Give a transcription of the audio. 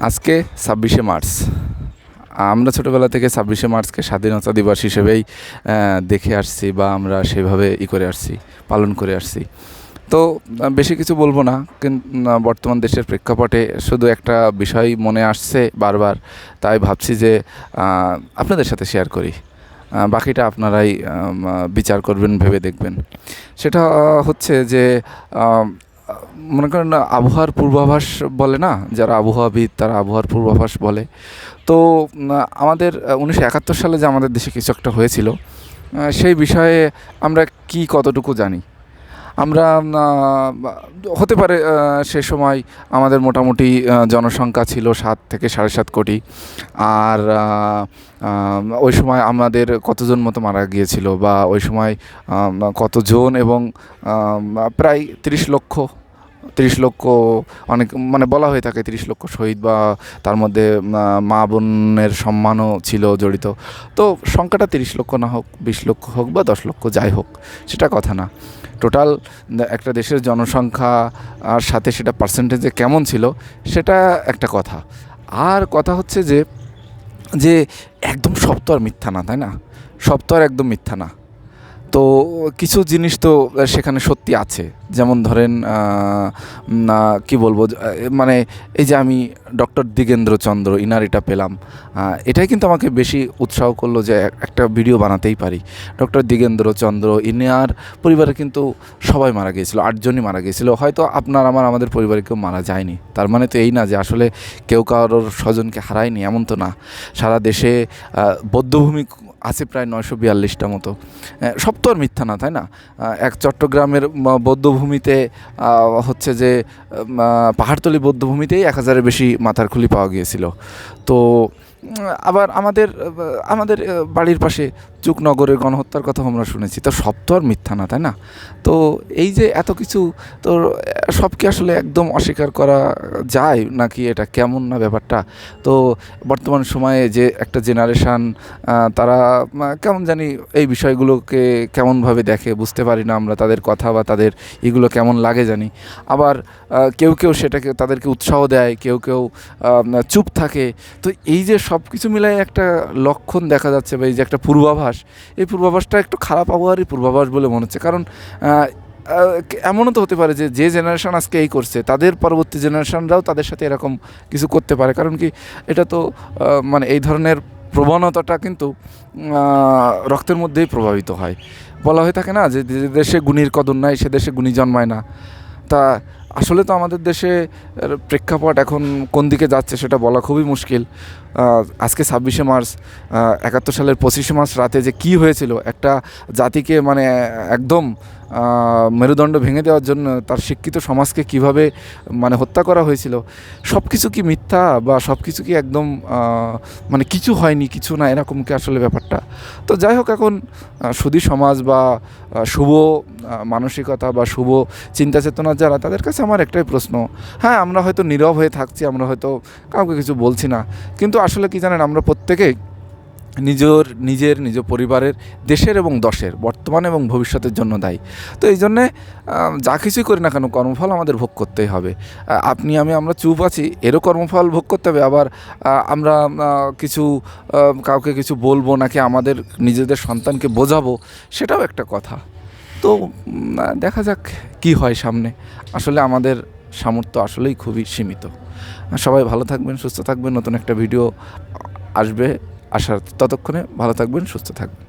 আজকে ২৬শে মার্চ। আমরা ছোটোবেলা থেকে ২৬শে মার্চকে স্বাধীনতা দিবস হিসেবেই দেখে আসছি বা আমরা সেভাবে করে আসছি, পালন করে আসছি। তো বেশি কিছু বলবো না, কিন্তু বর্তমান দেশের প্রেক্ষাপটে শুধু একটা বিষয় মনে আসছে বারবার, তাই ভাবছি যে আপনাদের সাথে শেয়ার করি। বাকিটা আপনারাই বিচার করবেন, ভেবে দেখবেন। সেটা হচ্ছে যে মনে করেন আবহাওয়ার পূর্বাভাস বলে না, যারা আবহাওয়াবিদ তারা আবহাওয়ার পূর্বাভাস বলে। তো আমাদের 1971 সালে যে আমাদের দেশে কিছু একটা হয়েছিল, সেই বিষয়ে আমরা কতটুকু জানি? আমরা হতে পারে সে সময় আমাদের মোটামুটি জনসংখ্যা ছিল ৭ থেকে ৭.৫ কোটি। আর ওই সময় আমাদের কতজন মতো মারা গিয়েছিল, বা ওই সময় কতজন, এবং প্রায় ৩০ লক্ষ, অনেক মানে বলা হয়ে থাকে ৩০ লক্ষ শহীদ, বা তার মধ্যে মা বোনের সম্মানও ছিল জড়িত। তো সংখ্যাটা ৩০ লক্ষ না হোক, ২০ লক্ষ হোক বা ১০ লক্ষ, যাই হোক, সেটা কথা না। টোটাল একটা দেশের জনসংখ্যা আর সাথে সেটা পার্সেন্টেজে কেমন ছিল, সেটা একটা কথা। আর কথা হচ্ছে যে যে একদম সব তো আর মিথ্যা না, তাই না? সব তো আর একদম মিথ্যা না। তো কিছু জিনিস তো সেখানে সত্যি আছে। যেমন ধরেন কি বলবো, মানে এই যে আমি ডক্টর দিগেন্দ্র চন্দ্র ইনার এটা পেলাম, এটাই কিন্তু আমাকে বেশি উৎসাহ করলো যে একটা ভিডিও বানাতেই পারি। ডক্টর দিগেন্দ্র চন্দ্র ইনার পরিবারে কিন্তু সবাই মারা গিয়েছিল, ৮ জনই মারা গিয়েছিল। হয়তো আমাদের পরিবারে কেউ মারা যায়নি, তার মানে তো এই না যে আসলে কেউ কারোর স্বজনকে হারায়নি, এমন তো না। সারা দেশে বধ্যভূমি আছে প্রায় ৯৪২টা মতো। সব তো আর মিথ্যা না, তাই না? এক চট্টগ্রামের বধ্যভূমিতে হচ্ছে যে পাহাড়তলি বধ্যভূমিতেই ১,০০০-এর বেশি মাথার খুলি পাওয়া গিয়েছিল। তো আবার আমাদের বাড়ির পাশে চুকনগরের গণহত্যার কথা আমরা শুনেছি। তো সব তো আর মিথ্যা না, তাই না? তো এই যে এত কিছু, তো সব কি আসলে একদম অস্বীকার করা যায়, নাকি এটা কেমন না ব্যাপারটা? তো বর্তমান সময়ে যে একটা জেনারেশান, তারা কেমন জানি এই বিষয়গুলোকে কেমনভাবে দেখে বুঝতে পারি না আমরা, তাদের কথা বা তাদের এগুলো কেমন লাগে জানি। আবার কেউ সেটাকে তাদেরকে উৎসাহ দেয়, কেউ চুপ থাকে। তো এই যে সব কিছু মিলাই একটা লক্ষণ দেখা যাচ্ছে, বা এই যে একটা পূর্বাভাস, এই পূর্বাভাসটা একটু খারাপ আবহাওয়ারই পূর্বাভাস বলে মনে হচ্ছে। কারণ এমনও তো হতে পারে যে জেনারেশন আজকে এই করছে, তাদের পরবর্তী জেনারেশনরাও তাদের সাথে এরকম কিছু করতে পারে। কারণ কি, এটা তো মানে এই ধরনের প্রবণতাটা কিন্তু রক্তের মধ্যেই প্রভাবিত হয়। বলা হয়ে থাকে না যে দেশে গুণীর কদর নাই, সে দেশে গুণী জন্মায় না। তা আসলে তো আমাদের দেশে প্রেক্ষাপট এখন কোন দিকে যাচ্ছে সেটা বলা খুবই মুশকিল। আজকে ২৬শে মার্চ, ৭১ সালের ২৫শে মার্চ রাতে যে কী হয়েছিল, একটা জাতিকে মানে একদম মেরুদণ্ড ভেঙে দেওয়ার জন্য তার শিক্ষিত সমাজকে কিভাবে মানে হত্যা করা হয়েছিল, সব কিছু কি মিথ্যা, বা সব কিছু কি একদম মানে কিছু হয়নি, কিছু না, এরকম কি আসলে ব্যাপারটা? তো যাই হোক, এখন সুধী সমাজ বা শুভ মানসিকতা বা শুভ চিন্তা চেতনা যারা, তাদের কাছে আমার একটাই প্রশ্ন। হ্যাঁ, আমরা হয়তো নীরব হয়ে থাকছি, আমরা হয়তো কাউকে কিছু বলছি না, কিন্তু আসলে কি জানেন, আমরা প্রত্যেকেই নিজ পরিবারের, দেশের এবং দশের বর্তমান এবং ভবিষ্যতের জন্য দায়ী। তো এই জন্যে যা কিছুই করি না কেন, কর্মফল আমাদের ভোগ করতেই হবে। আমরা চুপ আছি, এরও কর্মফল ভোগ করতে হবে। আবার আমরা কাউকে কিছু বলবো নাকি আমাদের নিজেদের সন্তানকে বোঝাবো, সেটাও একটা কথা। তো দেখা যাক কি হয় সামনে। আসলে আমাদের সামর্থ্য আসলেই খুবই সীমিত। সবাই ভালো থাকবেন, সুস্থ থাকবেন। নতুন একটা ভিডিও আসবে, ততক্ষণে ভালো থাকবেন, সুস্থ থাকবেন।